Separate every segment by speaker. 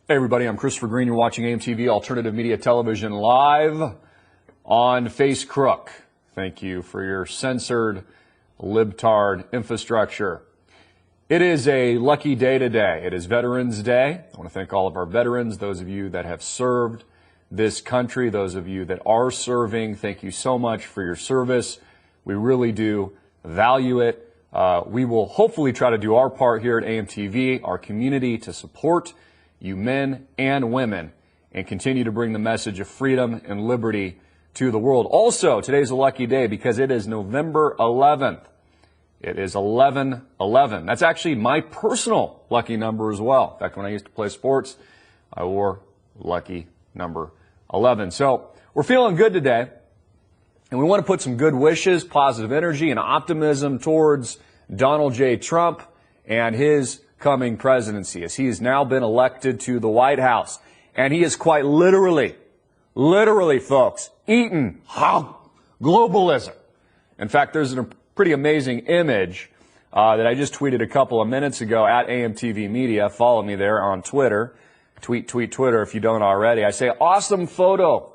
Speaker 1: Hey everybody, I'm Christopher Green. You're watching AMTV Alternative Media Television live on Face Crook. Thank you for your censored libtard infrastructure. It is a lucky day today. It is Veterans Day. I want to thank all of our veterans, those of you that have served this country, those of you that are serving. Thank you so much for your service. We really do value it. We will hopefully try to do our part here at AMTV, our community, to support you men and women, and continue to bring the message of freedom and liberty to the world. Also, today's a lucky day because it is November 11th. It is 11/11. That's actually my personal lucky number as well. In fact, when I used to play sports, I wore lucky number 11. So we're feeling good today, and we want to put some good wishes, positive energy, and optimism towards Donald J. Trump and his coming presidency, as he has now been elected to the White House. And he is quite literally, folks, eaten globalism. In fact, there's a pretty amazing image that I just tweeted a couple of minutes ago at AMTV Media. Follow me there on Twitter. Tweet Twitter if you don't already. I say, awesome photo.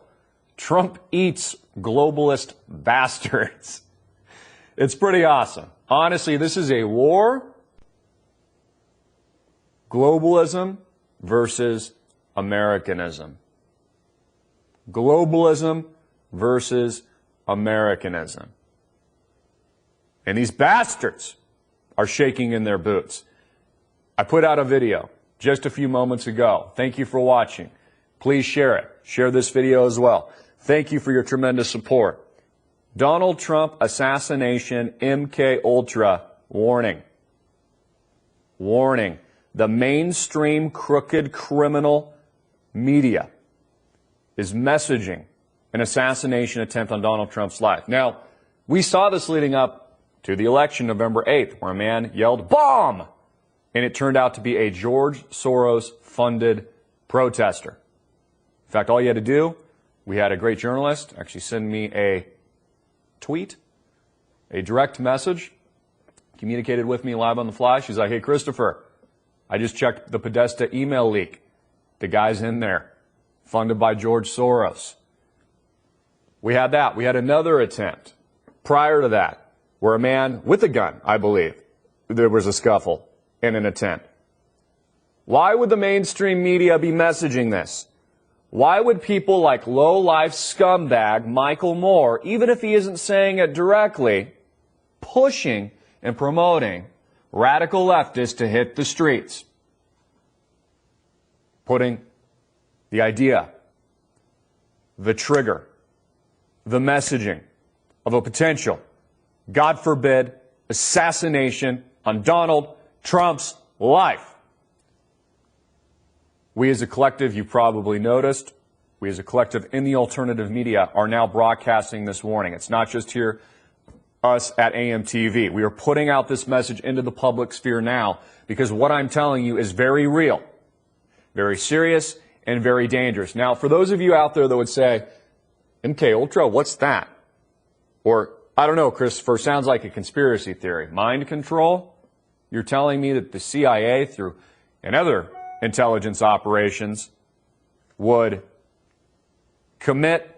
Speaker 1: Trump eats globalist bastards. It's pretty awesome. Honestly, this is a war. Globalism versus Americanism. Globalism versus Americanism. And these bastards are shaking in their boots. I put out a video just a few moments ago. Thank you for watching. Please share it. Share this video as well. Thank you for your tremendous support. Donald Trump assassination, MK Ultra, warning. Warning. The mainstream crooked criminal media is messaging an assassination attempt on Donald Trump's life. Now, we saw this leading up to the election November 8th, where a man yelled, "Bomb!" and it turned out to be a George Soros-funded protester. In fact, all you had to do, we had a great journalist actually send me a tweet, a direct message, communicated with me live on the fly. She's like, "Hey, Christopher, I just checked the Podesta email leak. The guy's in there, funded by George Soros." We had that. We had another attempt prior to that, where a man with a gun, I believe, there was a scuffle in an attempt. Why would the mainstream media be messaging this? Why would people like low-life scumbag Michael Moore, even if he isn't saying it directly, pushing and promoting radical leftists to hit the streets, putting the idea, the trigger, the messaging of a potential, God forbid, assassination on Donald Trump's life? We as a collective, you probably noticed, we as a collective in the alternative media are now broadcasting this warning. It's not just here, us at AMTV. We are putting out this message into the public sphere now because what I'm telling you is very real, very serious, and very dangerous. Now, for those of you out there that would say, MK Ultra, what's that? Or, I don't know, Christopher, sounds like a conspiracy theory. Mind control? You're telling me that the CIA, through and other intelligence operations, would commit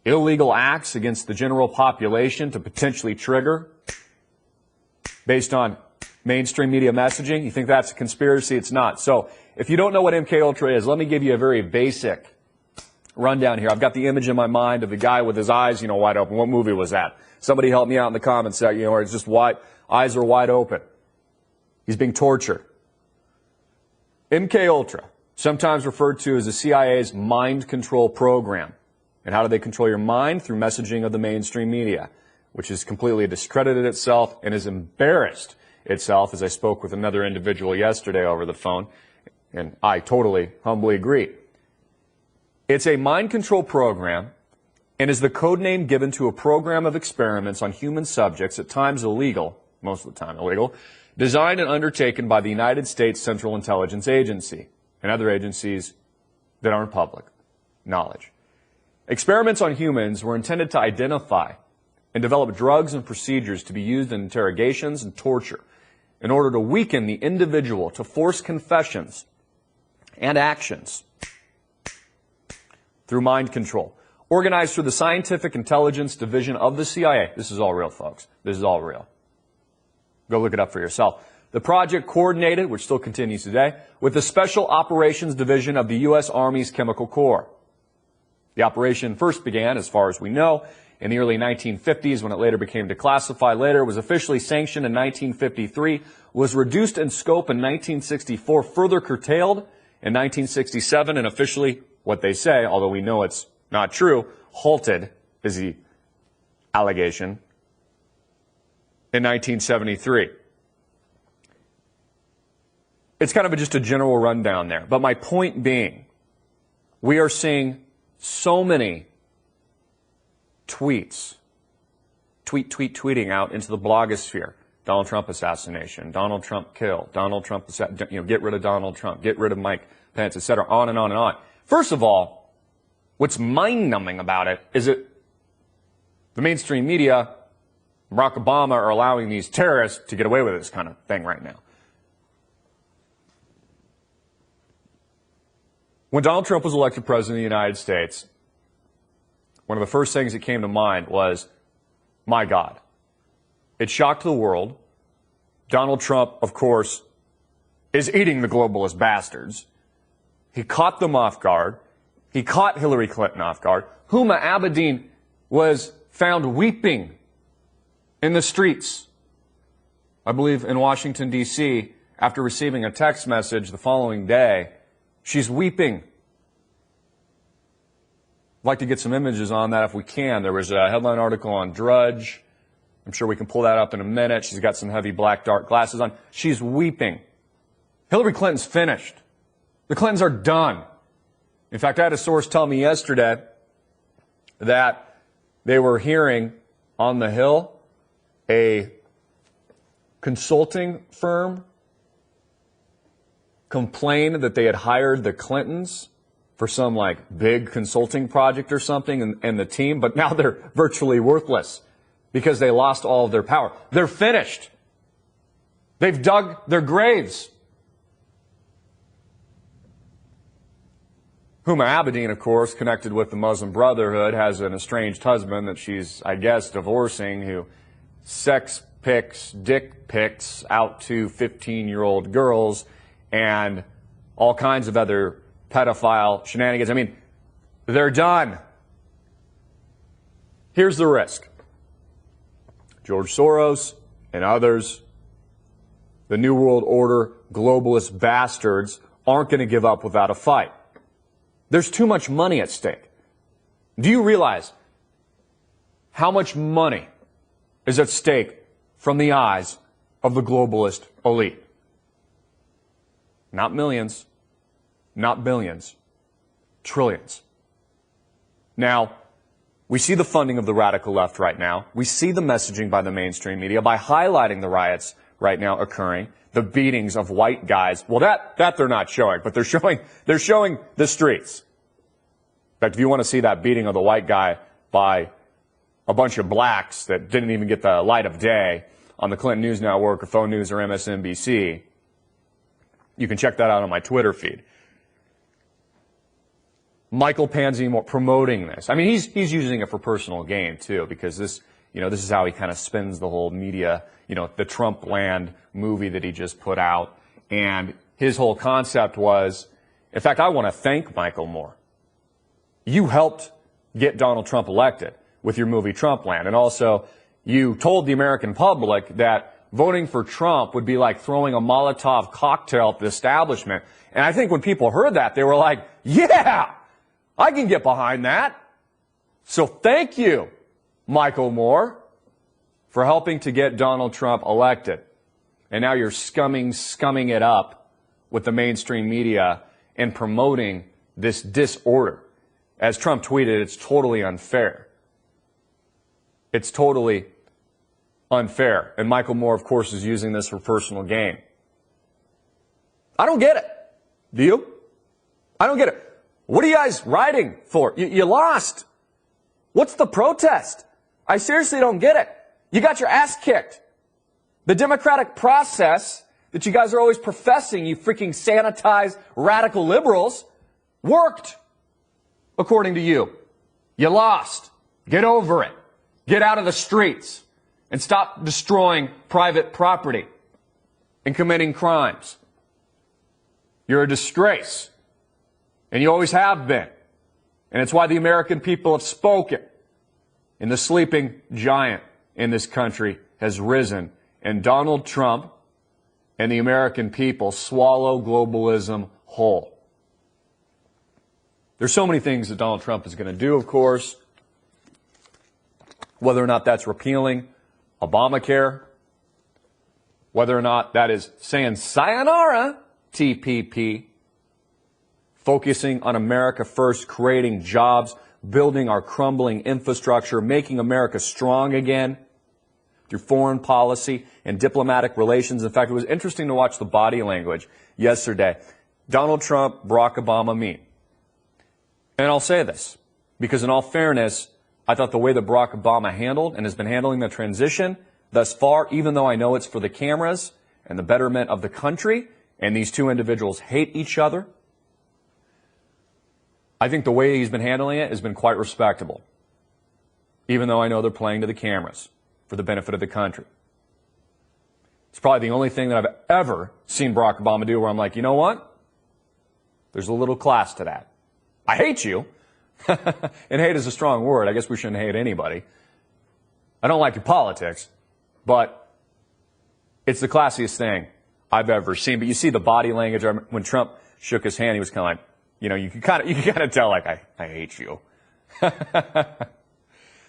Speaker 1: illegal acts against the general population to potentially trigger based on mainstream media messaging? You think that's a conspiracy? It's not. So if you don't know what MK Ultra is, let me give you a very basic rundown here. I've got the image in my mind of the guy with his eyes, wide open. What movie was that? Somebody help me out in the comments section, where it's just wide, eyes are wide open. He's being tortured. MK Ultra, sometimes referred to as the CIA's mind control program. And how do they control your mind? Through messaging of the mainstream media, which has completely discredited itself and has embarrassed itself, as I spoke with another individual yesterday over the phone, and I totally, humbly agree. It's a mind control program and is the code name given to a program of experiments on human subjects, at times illegal, most of the time illegal, designed and undertaken by the United States Central Intelligence Agency and other agencies that aren't public knowledge. Experiments on humans were intended to identify and develop drugs and procedures to be used in interrogations and torture in order to weaken the individual, to force confessions and actions through mind control, organized through the Scientific Intelligence Division of the CIA. This is all real, folks. This is all real. Go look it up for yourself. The project coordinated, which still continues today, with the Special Operations Division of the U.S. Army's Chemical Corps. The operation first began, as far as we know, in the early 1950s, when it later became declassified. Later, was officially sanctioned in 1953, was reduced in scope in 1964, further curtailed in 1967, and officially, what they say, although we know it's not true, halted, is the allegation, in 1973. It's kind of just a general rundown there. But my point being, we are seeing so many tweets, tweeting out into the blogosphere. Donald Trump assassination, Donald Trump kill, Donald Trump, get rid of Donald Trump, get rid of Mike Pence, etc., on and on and on. First of all, what's mind-numbing about it is that the mainstream media, Barack Obama, are allowing these terrorists to get away with this kind of thing right now. When Donald Trump was elected president of the United States, one of the first things that came to mind was, my God. It shocked the world. Donald Trump, of course, is eating the globalist bastards. He caught them off guard. He caught Hillary Clinton off guard. Huma Abedin was found weeping in the streets, I believe in Washington, D.C., after receiving a text message the following day. She's weeping. I'd like to get some images on that if we can. There was a headline article on Drudge. I'm sure we can pull that up in a minute. She's got some heavy black dark glasses on. She's weeping. Hillary Clinton's finished. The Clintons are done. In fact, I had a source tell me yesterday that they were hearing on the Hill a consulting firm complained that they had hired the Clintons for some big consulting project or something and the team, but now they're virtually worthless because they lost all of their power. They're finished. They've dug their graves. Huma Abedin, of course, connected with the Muslim Brotherhood, has an estranged husband that she's, I guess, divorcing, who sex pics, dick pics out to 15-year-old girls and all kinds of other pedophile shenanigans. I mean, they're done. Here's the risk. George Soros and others, the New World Order globalist bastards, aren't going to give up without a fight. There's too much money at stake. Do you realize how much money is at stake from the eyes of the globalist elite? Not millions, not billions, trillions. Now, we see the funding of the radical left right now. We see the messaging by the mainstream media by highlighting the riots right now occurring, the beatings of white guys. Well, that they're not showing, but they're showing the streets. In fact, if you want to see that beating of the white guy by a bunch of blacks that didn't even get the light of day on the Clinton News Network or Phone News or MSNBC, you can check that out on my Twitter feed. Michael Panzine promoting this. I mean, he's using it for personal gain too, because this is how he kind of spins the whole media, the Trump Land movie that he just put out. And his whole concept was, in fact, I want to thank Michael Moore. You helped get Donald Trump elected with your movie Trump Land. And also, you told the American public that voting for Trump would be like throwing a Molotov cocktail at the establishment. And I think when people heard that, they were like, yeah, I can get behind that. So thank you, Michael Moore, for helping to get Donald Trump elected. And now you're scumming it up with the mainstream media and promoting this disorder. As Trump tweeted, it's totally unfair. It's totally unfair. And Michael Moore, of course, is using this for personal gain. I don't get it. Do you? I don't get it. What are you guys writing for? You lost. What's the protest? I seriously don't get it. You got your ass kicked. The democratic process that you guys are always professing, you freaking sanitized radical liberals, worked, according to you. You lost. Get over it. Get out of the streets and stop destroying private property and committing crimes. You're a disgrace. And you always have been. And it's why the American people have spoken. And the sleeping giant in this country has risen. And Donald Trump and the American people swallow globalism whole. There's so many things that Donald Trump is going to do, of course. Whether or not that's repealing Obamacare. Whether or not that is saying sayonara, TPP. Focusing on America first, creating jobs, building our crumbling infrastructure, making America strong again through foreign policy and diplomatic relations. In fact, it was interesting to watch the body language yesterday. Donald Trump, Barack Obama meet. And I'll say this, because in all fairness, I thought the way that Barack Obama handled and has been handling the transition thus far, even though I know it's for the cameras and the betterment of the country, and these two individuals hate each other, I think the way he's been handling it has been quite respectable, even though I know they're playing to the cameras for the benefit of the country. It's probably the only thing that I've ever seen Barack Obama do where I'm like, you know what? There's a little class to that. I hate you. And hate is a strong word. I guess we shouldn't hate anybody. I don't like your politics, but it's the classiest thing I've ever seen. But you see the body language when Trump shook his hand, he was kind of like, you know, you can kind of tell, like, I hate you.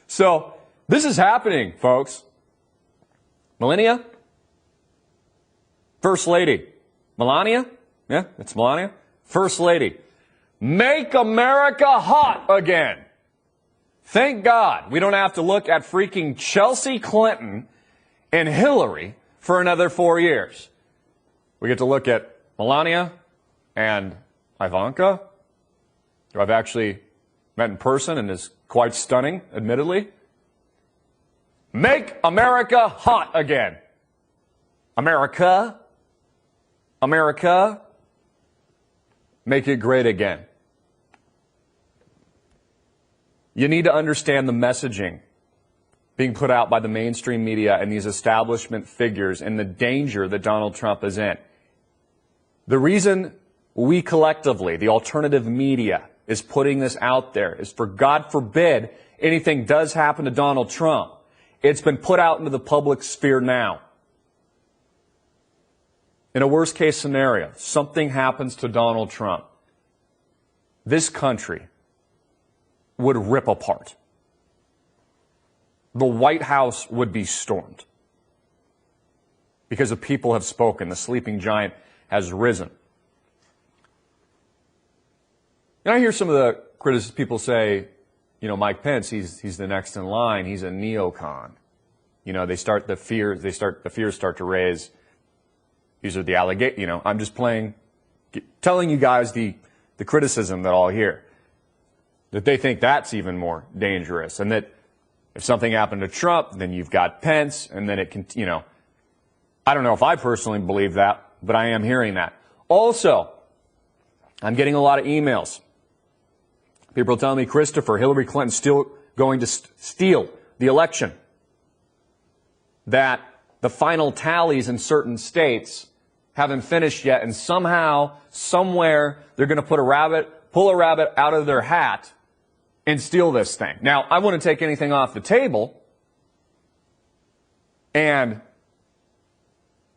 Speaker 1: So this is happening, folks. Melania, First Lady, Melania, yeah, it's Melania, First Lady, make America hot again. Thank God we don't have to look at freaking Chelsea Clinton and Hillary for another 4 years. We get to look at Melania and Ivanka, who I've actually met in person and is quite stunning, admittedly. Make America hot again. America, America, make it great again. You need to understand the messaging being put out by the mainstream media and these establishment figures and the danger that Donald Trump is in. The reason we collectively, the alternative media, is putting this out there is for, God forbid, anything does happen to Donald Trump. It's been put out into the public sphere now. In a worst case scenario, something happens to Donald Trump. This country would rip apart. The White House would be stormed. Because the people have spoken. The sleeping giant has risen. And I hear some of the people say, you know, Mike Pence, he's the next in line. He's a neocon. You know, the fears start to raise. These are the allegations. You know, I'm just telling you guys the criticism that I'll hear. That they think that's even more dangerous. And that if something happened to Trump, then you've got Pence, and then it can, you know, I don't know if I personally believe that, but I am hearing that. Also, I'm getting a lot of emails. People are telling me, Christopher, Hillary Clinton's still going to steal the election. That the final tallies in certain states haven't finished yet, and somehow, somewhere, they're going to pull a rabbit out of their hat and steal this thing. Now, I wouldn't take anything off the table and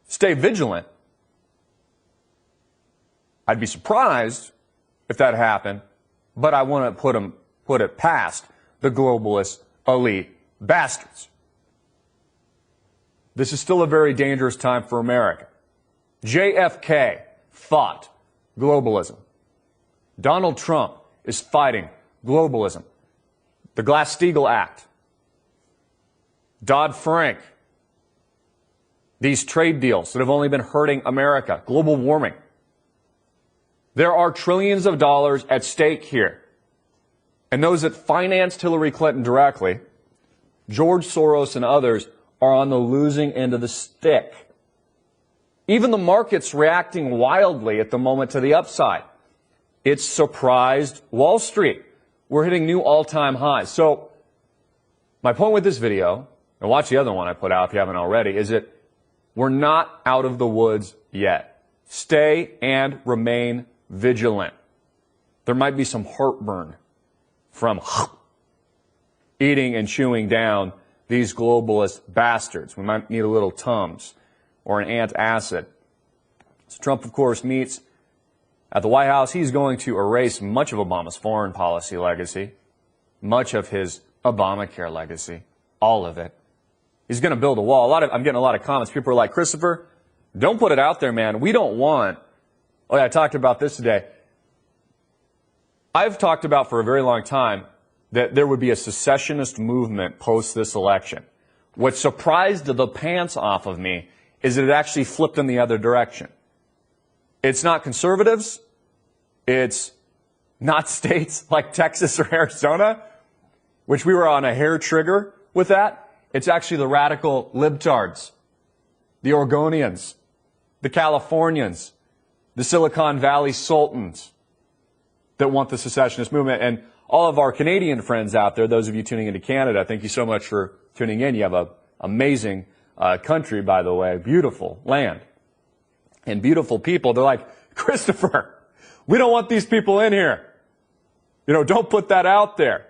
Speaker 1: stay vigilant. I'd be surprised if that happened, but I want to put it past the globalist elite bastards. This is still a very dangerous time for America. JFK fought globalism. Donald Trump is fighting globalism. The Glass-Steagall Act, Dodd-Frank, these trade deals that have only been hurting America, global warming. There are trillions of dollars at stake here. And those that financed Hillary Clinton directly, George Soros and others, are on the losing end of the stick. Even the market's reacting wildly at the moment to the upside. It's surprised Wall Street. We're hitting new all-time highs. So my point with this video, and watch the other one I put out if you haven't already, is that we're not out of the woods yet. Stay and remain vigilant. There might be some heartburn from eating and chewing down these globalist bastards. We might need a little Tums or an antacid. So Trump, of course, meets at the White House. He's going to erase much of Obama's foreign policy legacy, much of his Obamacare legacy, all of it. He's going to build a wall. I'm getting a lot of comments. People are like, Christopher, don't put it out there, man. We don't want. Oh, yeah, I talked about this today. I've talked about for a very long time that there would be a secessionist movement post this election. What surprised the pants off of me is that it actually flipped in the other direction. It's not conservatives. It's not states like Texas or Arizona, which we were on a hair trigger with that. It's actually the radical libtards, the Oregonians, the Californians, the Silicon Valley sultans that want the secessionist movement. And all of our Canadian friends out there, those of you tuning into Canada, thank you so much for tuning in. You have an amazing country, by the way, beautiful land and beautiful people. They're like, Christopher, we don't want these people in here. You know, don't put that out there.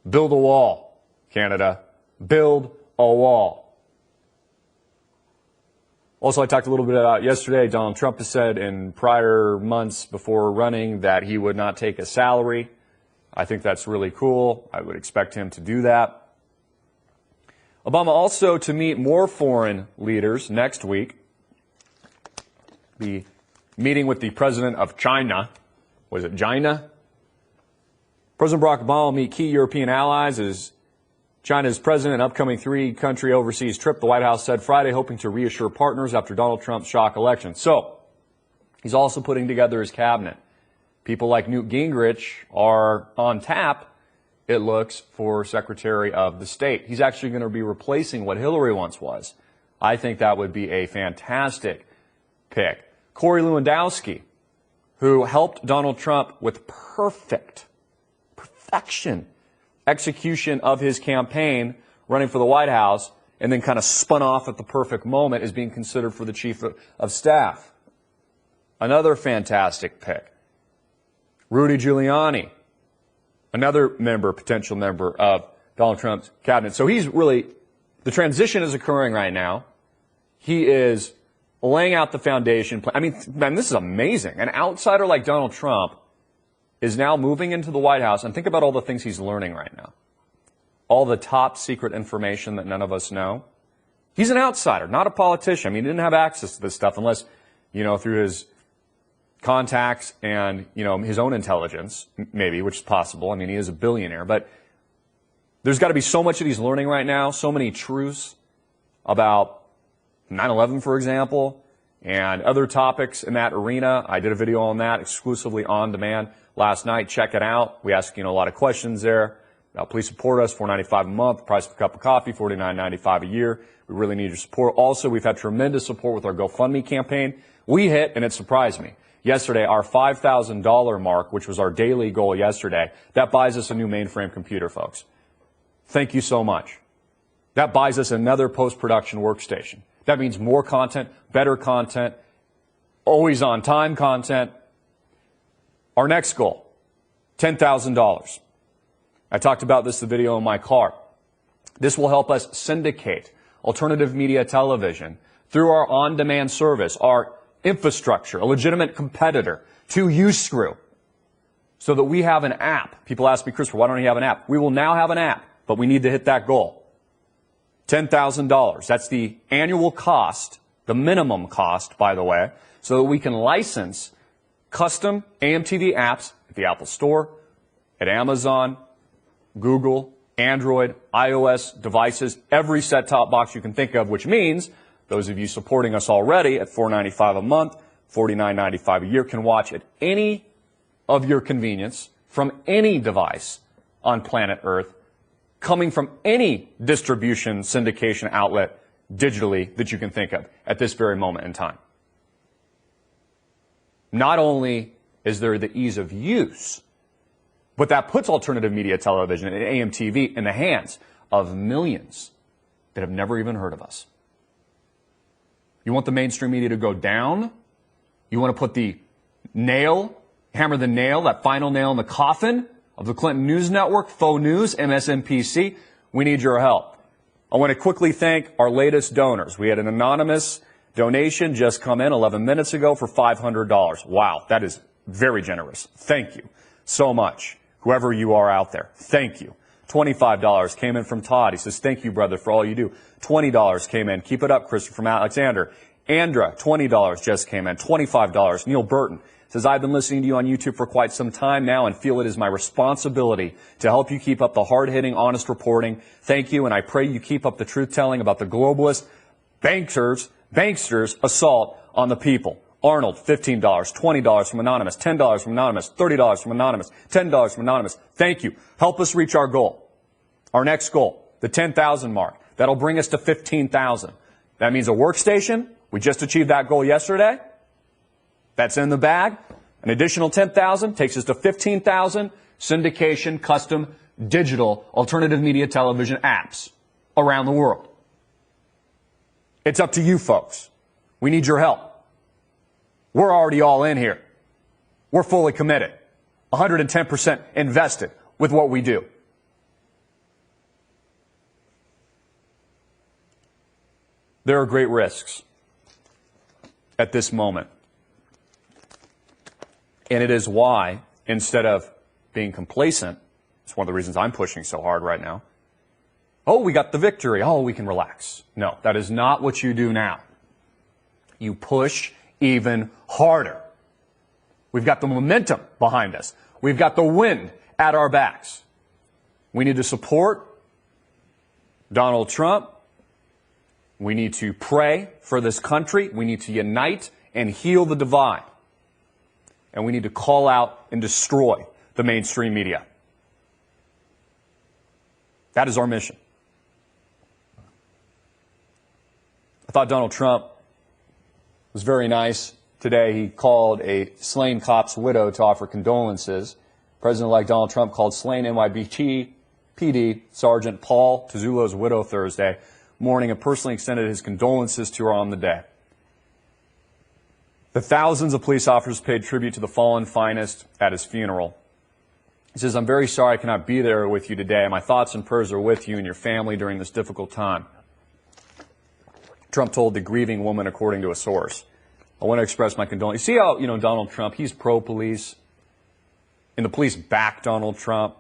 Speaker 1: Build a wall, Canada. Build a wall. Also, I talked a little bit about yesterday. Donald Trump has said in prior months before running that he would not take a salary. I think that's really cool. I would expect him to do that. Obama also to meet more foreign leaders next week. Be meeting with the president of China. Was it China? President Barack Obama will meet key European allies as China's president, an upcoming three-country overseas trip, the White House said Friday, hoping to reassure partners after Donald Trump's shock election. So, he's also putting together his cabinet. People like Newt Gingrich are on tap, it looks, for Secretary of the State. He's actually going to be replacing what Hillary once was. I think that would be a fantastic pick. Corey Lewandowski, who helped Donald Trump with perfection execution of his campaign running for the White House and then kind of spun off at the perfect moment, is being considered for the chief of staff. Another fantastic pick. Rudy Giuliani, another potential member of Donald Trump's cabinet. So he's really, the transition is occurring right now. He is laying out the foundation plan. I mean, man, this is amazing. An outsider like Donald Trump is now moving into the White House, and think about all the things he's learning right now. All the top secret information that none of us know. He's an outsider, not a politician. I mean, he didn't have access to this stuff unless, through his contacts and, his own intelligence, maybe, which is possible. I mean, he is a billionaire, but there's got to be so much that he's learning right now, so many truths about 9/11, for example, and other topics in that arena. I did a video on that exclusively on demand last night. Check it out. We ask, a lot of questions there. Please support us. $4.95 a month. Price of a cup of coffee, $49.95 a year. We really need your support. Also, we've had tremendous support with our GoFundMe campaign. We hit, and it surprised me, yesterday, our $5,000 mark, which was our daily goal yesterday. That buys us a new mainframe computer, folks. Thank you so much. That buys us another post-production workstation. That means more content, better content, always on time content. Our next goal, $10,000. I talked about this in the video in my car. This will help us syndicate alternative media television through our on-demand service, our infrastructure, a legitimate competitor to Uscrew, so that we have an app. People ask me, Christopher, why don't you have an app? We will now have an app, but we need to hit that goal. $10,000. That's the annual cost, the minimum cost, by the way, so that we can license custom AMTV apps at the Apple Store, at Amazon, Google, Android, iOS devices, every set-top box you can think of, which means those of you supporting us already at $4.95 a month, $49.95 a year can watch at any of your convenience from any device on planet Earth, coming from any distribution syndication outlet digitally that you can think of at this very moment in time. Not only is there the ease of use, but that puts alternative media television and AM TV in the hands of millions that have never even heard of us. You want the mainstream media to go down? You want to put the hammer the nail, that final nail in the coffin of the Clinton News Network, faux news, MSNBC? We need your help. I want to quickly thank our latest donors. We had an anonymous donation just come in 11 minutes ago for $500. Wow, that is very generous. Thank you so much. Whoever you are out there, thank you. $25 came in from Todd. He says, thank you, brother, for all you do. $20 came in. Keep it up, Christopher, from Alexander. Andra, $20 just came in. $25. Neil Burton says, I've been listening to you on YouTube for quite some time now and feel it is my responsibility to help you keep up the hard-hitting, honest reporting. Thank you, and I pray you keep up the truth-telling about the globalist banksters' assault on the people. Arnold, $15, $20 from Anonymous, $10 from Anonymous, $30 from Anonymous, $10 from Anonymous. Thank you. Help us reach our goal. Our next goal, the 10,000 mark. That'll bring us to 15,000. That means a workstation. We just achieved that goal yesterday. That's in the bag. An additional 10,000 takes us to 15,000 syndication, custom, digital, alternative media television apps around the world. It's up to you folks. We need your help. We're already all in here. We're fully committed. 110% invested with what we do. There are great risks at this moment. And it is why, instead of being complacent, it's one of the reasons I'm pushing so hard right now. Oh, we got the victory. Oh, we can relax. No, that is not what you do now. You push even harder. We've got the momentum behind us. We've got the wind at our backs. We need to support Donald Trump. We need to pray for this country. We need to unite and heal the divide. And we need to call out and destroy the mainstream media. That is our mission. I thought Donald Trump was very nice today. He called a slain cop's widow to offer condolences. President-elect Donald Trump called slain NYPD PD Sergeant Paul Tuzzulo's widow Thursday morning and personally extended his condolences to her on the day. The thousands of police officers paid tribute to the fallen finest at his funeral. He says, I'm very sorry I cannot be there with you today. My thoughts and prayers are with you and your family during this difficult time. Trump told the grieving woman, according to a source. I want to express my condolences. You see how, Donald Trump, he's pro-police, and the police back Donald Trump.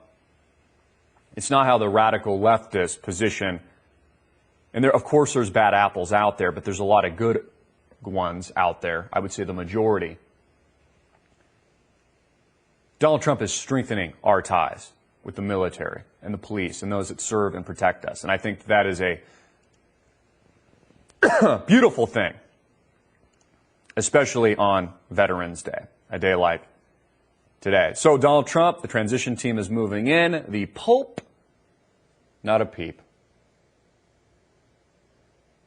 Speaker 1: It's not how the radical leftist position, and of course there's bad apples out there, but there's a lot of good ones out there. I would say the majority. Donald Trump is strengthening our ties with the military and the police and those that serve and protect us. And I think that is a beautiful thing, especially on Veterans Day, a day like today. So Donald Trump, the transition team is moving in. The Pope, not a peep.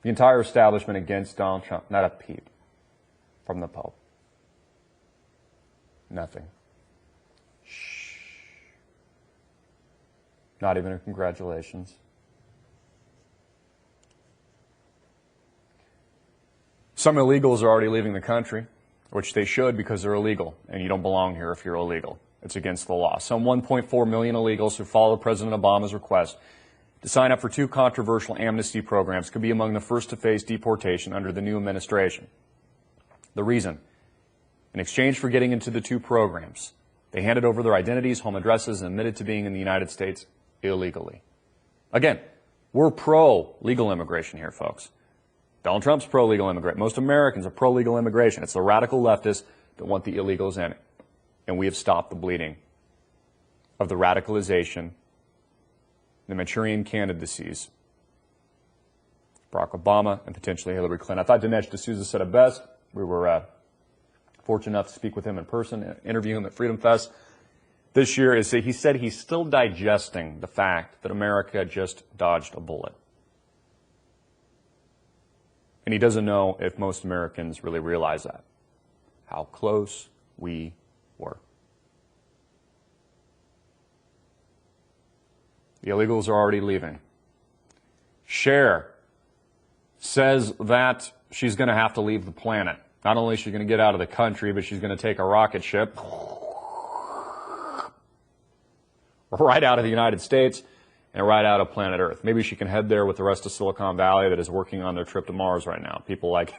Speaker 1: The entire establishment against Donald Trump, not a peep from the Pope. Nothing. Shh. Not even a congratulations. Some illegals are already leaving the country, which they should because they're illegal, and you don't belong here if you're illegal. It's against the law. Some 1.4 million illegals who follow President Obama's request to sign up for 2 controversial amnesty programs could be among the first to face deportation under the new administration. The reason? In exchange for getting into the 2 programs, they handed over their identities, home addresses, and admitted to being in the United States illegally. Again, we're pro-legal immigration here, folks. Donald Trump's pro-legal immigration. Most Americans are pro-legal immigration. It's the radical leftists that want the illegals in it. And we have stopped the bleeding of the radicalization, the Manchurian candidacies, Barack Obama and potentially Hillary Clinton. I thought Dinesh D'Souza said it best. We were fortunate enough to speak with him in person, interview him at Freedom Fest this year. He said he's still digesting the fact that America just dodged a bullet. And he doesn't know if most Americans really realize that, how close we were. The illegals are already leaving. Cher says that she's going to have to leave the planet. Not only is she going to get out of the country, but she's going to take a rocket ship right out of the United States and right out of planet Earth. Maybe she can head there with the rest of Silicon Valley that is working on their trip to Mars right now. People like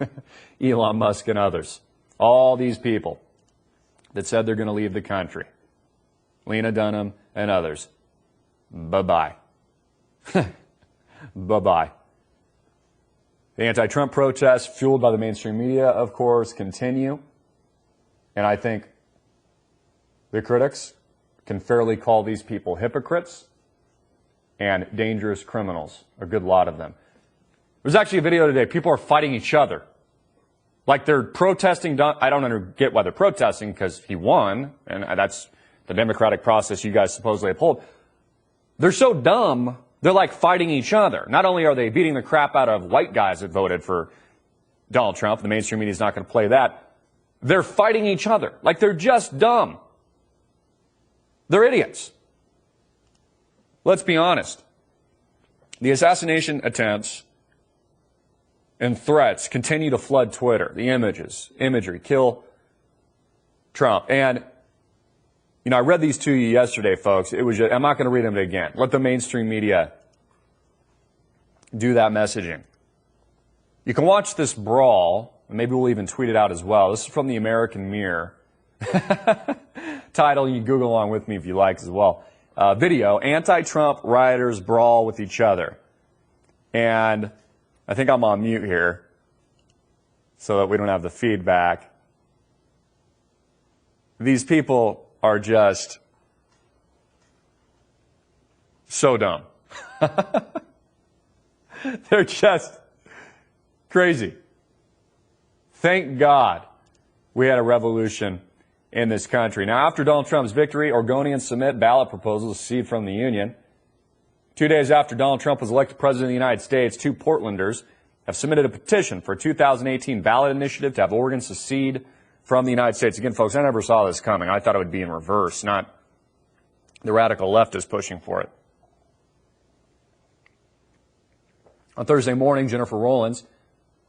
Speaker 1: Elon Musk and others. All these people that said they're going to leave the country. Lena Dunham and others. Bye-bye. Bye-bye. The anti-Trump protests, fueled by the mainstream media, of course, continue. And I think the critics can fairly call these people hypocrites and dangerous criminals, a good lot of them. There's actually a video today. People are fighting each other. Like they're protesting. I don't get why they're protesting, because he won, and that's the democratic process you guys supposedly uphold. They're so dumb, they're like fighting each other. Not only are they beating the crap out of white guys that voted for Donald Trump, the mainstream media is not going to play that, they're fighting each other. Like they're just dumb. They're idiots. Let's be honest. The assassination attempts and threats continue to flood Twitter. The imagery, kill Trump. And you know, I read these to you yesterday, folks. It was just, I'm not going to read them again. Let the mainstream media do that messaging. You can watch this brawl, and maybe we'll even tweet it out as well. This is from the American Mirror. Title, you can Google along with me if you like as well. Video, anti-Trump rioters brawl with each other. And I think I'm on mute here so that we don't have the feedback. These people are just so dumb. They're just crazy. Thank God we had a revolution in this country. Now, after Donald Trump's victory, Oregonians submit ballot proposals to secede from the Union. 2 days after Donald Trump was elected president of the United States, 2 Portlanders have submitted a petition for a 2018 ballot initiative to have Oregon secede from the United States. Again, folks, I never saw this coming. I thought it would be in reverse, not the radical leftists pushing for it. On Thursday morning, Jennifer Rollins,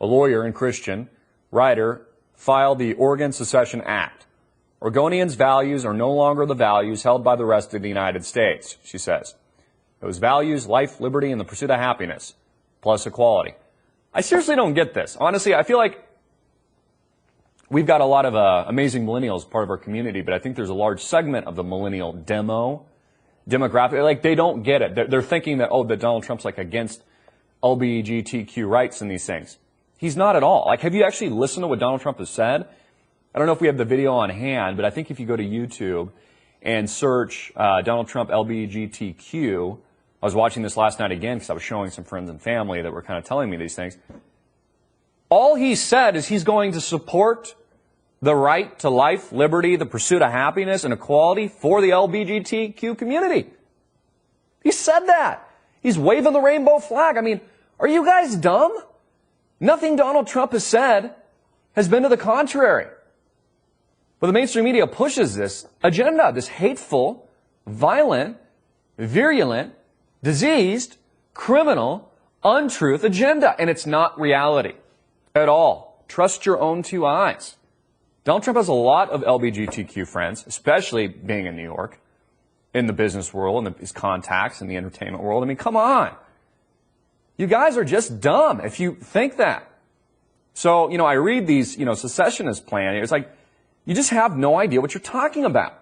Speaker 1: a lawyer and Christian writer, filed the Oregon Secession Act. Oregonians' values are no longer the values held by the rest of the United States, she says. Those values, life, liberty, and the pursuit of happiness, plus equality. I seriously don't get this. Honestly, I feel like we've got a lot of amazing millennials part of our community, but I think there's a large segment of the millennial demographic. Like, they don't get it. They're thinking that, that Donald Trump's like against LGBTQ rights and these things. He's not at all. Like, have you actually listened to what Donald Trump has said? I don't know if we have the video on hand, but I think if you go to YouTube and search Donald Trump LGBTQ, I was watching this last night again because I was showing some friends and family that were kind of telling me these things. All he said is he's going to support the right to life, liberty, the pursuit of happiness, and equality for the LGBTQ community. He said that. He's waving the rainbow flag. I mean, are you guys dumb? Nothing Donald Trump has said has been to the contrary. But the mainstream media pushes this agenda, this hateful, violent, virulent, diseased, criminal, untruth agenda. And it's not reality at all. Trust your own 2 eyes. Donald Trump has a lot of LGBTQ friends, especially being in New York, in the business world, and his contacts in the entertainment world. I mean, come on. You guys are just dumb if you think that. So, I read these, secessionist plan. It's like, you just have no idea what you're talking about.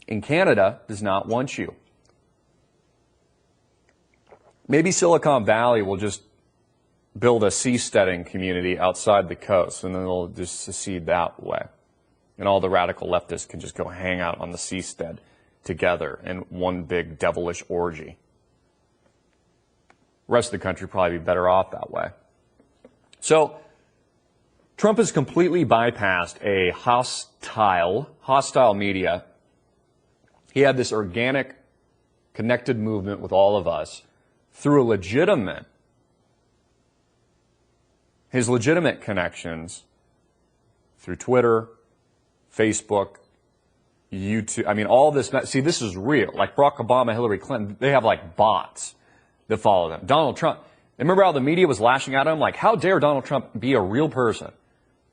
Speaker 1: And Canada does not want you. Maybe Silicon Valley will just build a seasteading community outside the coast, and then they'll just secede that way. And all the radical leftists can just go hang out on the seastead together in one big devilish orgy. The rest of the country probably be better off that way. So, Trump has completely bypassed a hostile media. He had this organic, connected movement with all of us through a legitimate his legitimate connections through Twitter, Facebook, YouTube. I mean, all this. See, this is real. Like Barack Obama, Hillary Clinton, they have like bots that follow them. Donald Trump. Remember how the media was lashing at him? Like, how dare Donald Trump be a real person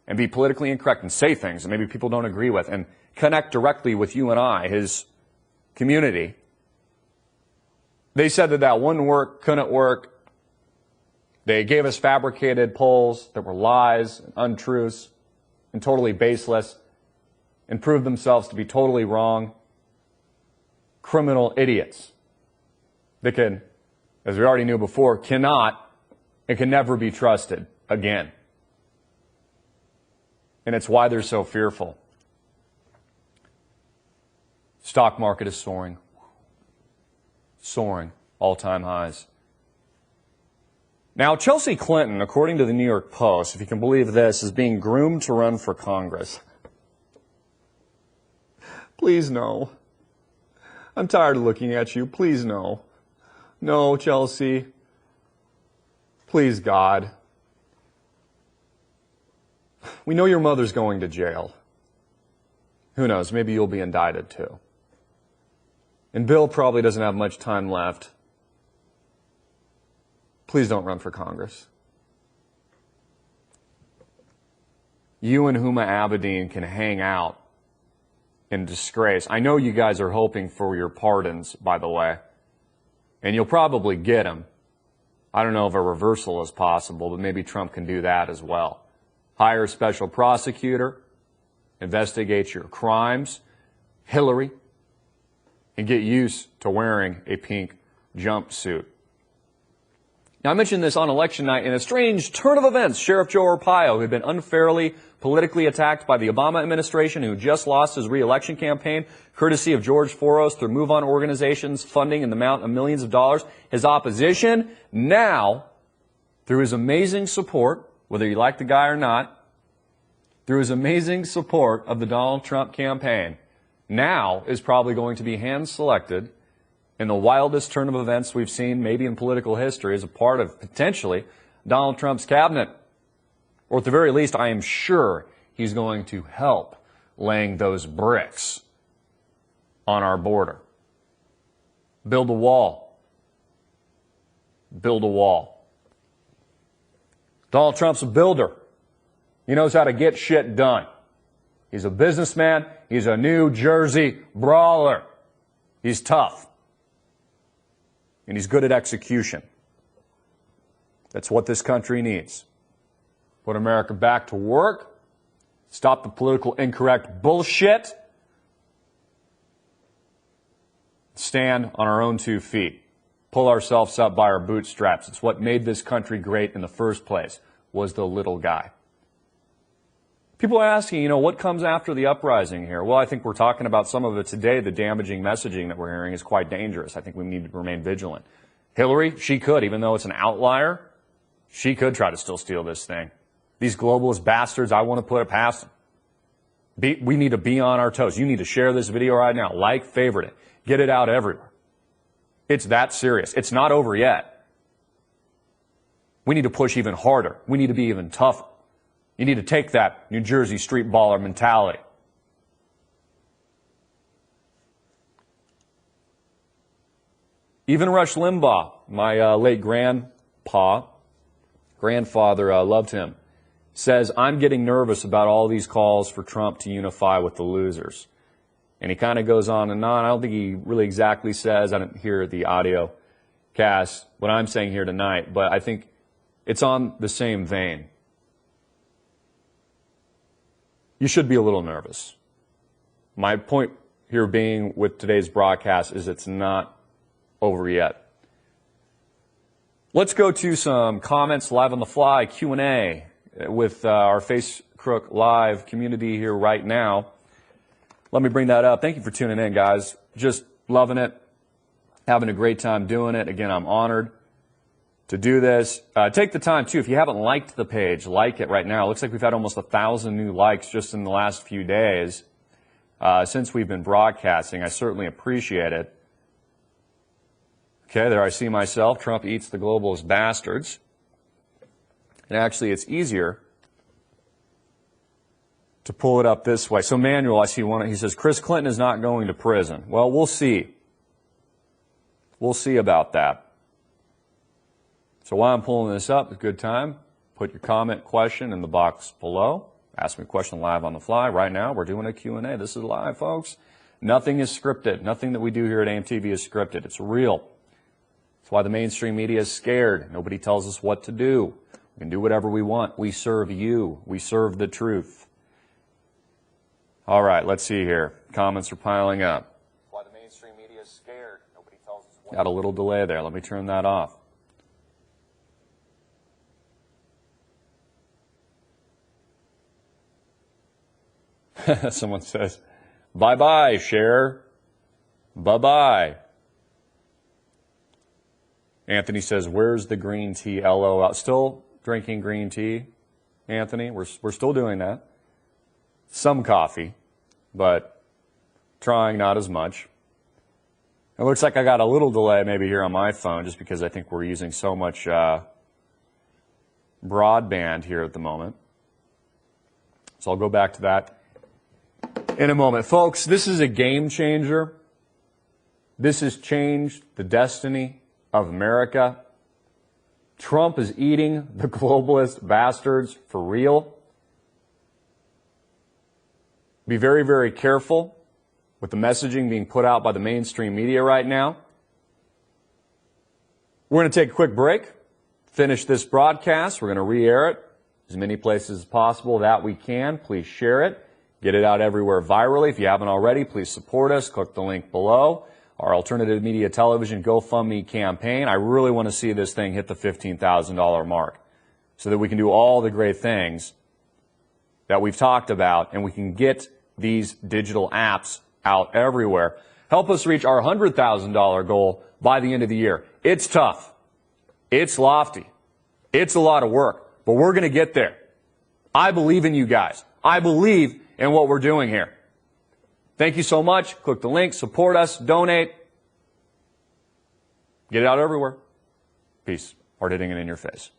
Speaker 1: and be politically incorrect and say things that maybe people don't agree with and connect directly with you and I, his community. They said that that wouldn't work, couldn't work. They gave us fabricated polls that were lies and untruths and totally baseless and proved themselves to be totally wrong. Criminal idiots that can, as we already knew before, cannot and can never be trusted again. And it's why they're so fearful. Stock market is soaring. Soaring. All-time highs. Now, Chelsea Clinton, according to the New York Post, if you can believe this, is being groomed to run for Congress. Please no. I'm tired of looking at you. Please no. No, Chelsea. Please, God. We know your mother's going to jail. Who knows? Maybe you'll be indicted too. And Bill probably doesn't have much time left. Please don't run for Congress. You and Huma Abedin can hang out in disgrace. I know you guys are hoping for your pardons, by the way. And you'll probably get them. I don't know if a reversal is possible, but maybe Trump can do that as well. Hire a special prosecutor, investigate your crimes, Hillary, and get used to wearing a pink jumpsuit. Now, I mentioned this on election night. In a strange turn of events, Sheriff Joe Arpaio, who had been unfairly politically attacked by the Obama administration, who just lost his re-election campaign, courtesy of George Soros through Move On organizations, funding in the amount of millions of dollars, his opposition now, through his amazing support, whether you like the guy or not, through his amazing support of the Donald Trump campaign, now is probably going to be hand-selected in the wildest turn of events we've seen maybe in political history as a part of, potentially, Donald Trump's cabinet. Or at the very least, I am sure he's going to help laying those bricks on our border. Build a wall. Build a wall. Donald Trump's a builder. He knows how to get shit done. He's a businessman. He's a New Jersey brawler. He's tough. And he's good at execution. That's what this country needs. Put America back to work. Stop the political incorrect bullshit. Stand on our own 2 feet. Pull ourselves up by our bootstraps. It's what made this country great in the first place, was the little guy. People are asking, what comes after the uprising here? Well, I think we're talking about some of it today. The damaging messaging that we're hearing is quite dangerous. I think we need to remain vigilant. Hillary, she could, even though it's an outlier, she could try to still steal this thing. These globalist bastards, I want to put it past them. We need to be on our toes. You need to share this video right now. Like, favorite it. Get it out everywhere. It's that serious. It's not over yet. We need to push even harder. We need to be even tougher. You need to take that New Jersey street baller mentality. Even Rush Limbaugh, my late grandfather, loved him, says, I'm getting nervous about all these calls for Trump to unify with the losers. And he kind of goes on and on. I don't think he really exactly says, I didn't hear the audio cast, what I'm saying here tonight, but I think it's on the same vein. You should be a little nervous. My point here being with today's broadcast is it's not over yet. Let's go to some comments live on the fly, Q&A with our Facebook Live community here right now. Let me bring that up. Thank you for tuning in, guys. Just loving it, having a great time doing it. Again, I'm honored to do this. Take the time, too. If you haven't liked the page, like it right now. It looks like we've had almost 1,000 new likes just in the last few days since we've been broadcasting. I certainly appreciate it. Okay, there I see myself. Trump eats the globalist bastards. And actually, it's easier to pull it up this way. So Manuel, I see one, he says, Chris Clinton is not going to prison. Well, we'll see. We'll see about that. So while I'm pulling this up, it's a good time. Put your comment, question in the box below. Ask me a question live on the fly. Right now, we're doing a Q&A. This is live, folks. Nothing is scripted. Nothing that we do here at AMTV is scripted. It's real. That's why the mainstream media is scared. Nobody tells us what to do. We can do whatever we want. We serve you. We serve the truth. All right, let's see here. Comments are piling up. That's why the mainstream media is scared. Nobody tells us what to do. Got a little delay there. Let me turn that off. Someone says, bye-bye, Cher. Bye-bye. Anthony says, where's the green tea? LOL. Still drinking green tea, Anthony? We're still doing that. Some coffee, but trying not as much. It looks like I got a little delay maybe here on my phone just because I think we're using so much broadband here at the moment. So I'll go back to that in a moment. Folks, this is a game changer. This has changed the destiny of America. Trump is eating the globalist bastards for real. Be very, very careful with the messaging being put out by the mainstream media right now. We're going to take a quick break, finish this broadcast. We're going to re-air it as many places as possible that we can. Please share it. Get it out everywhere virally. If you haven't already, please support us. Click the link below. Our Alternative Media Television GoFundMe campaign. I really want to see this thing hit the $15,000 mark so that we can do all the great things that we've talked about, and we can get these digital apps out everywhere. Help us reach our $100,000 goal by the end of the year. It's tough. It's lofty. It's a lot of work, but we're going to get there. I believe in you guys. I believe in what we're doing here. Thank you so much. Click the link, support us, donate. Get it out everywhere. Peace. Hard hitting it in your face.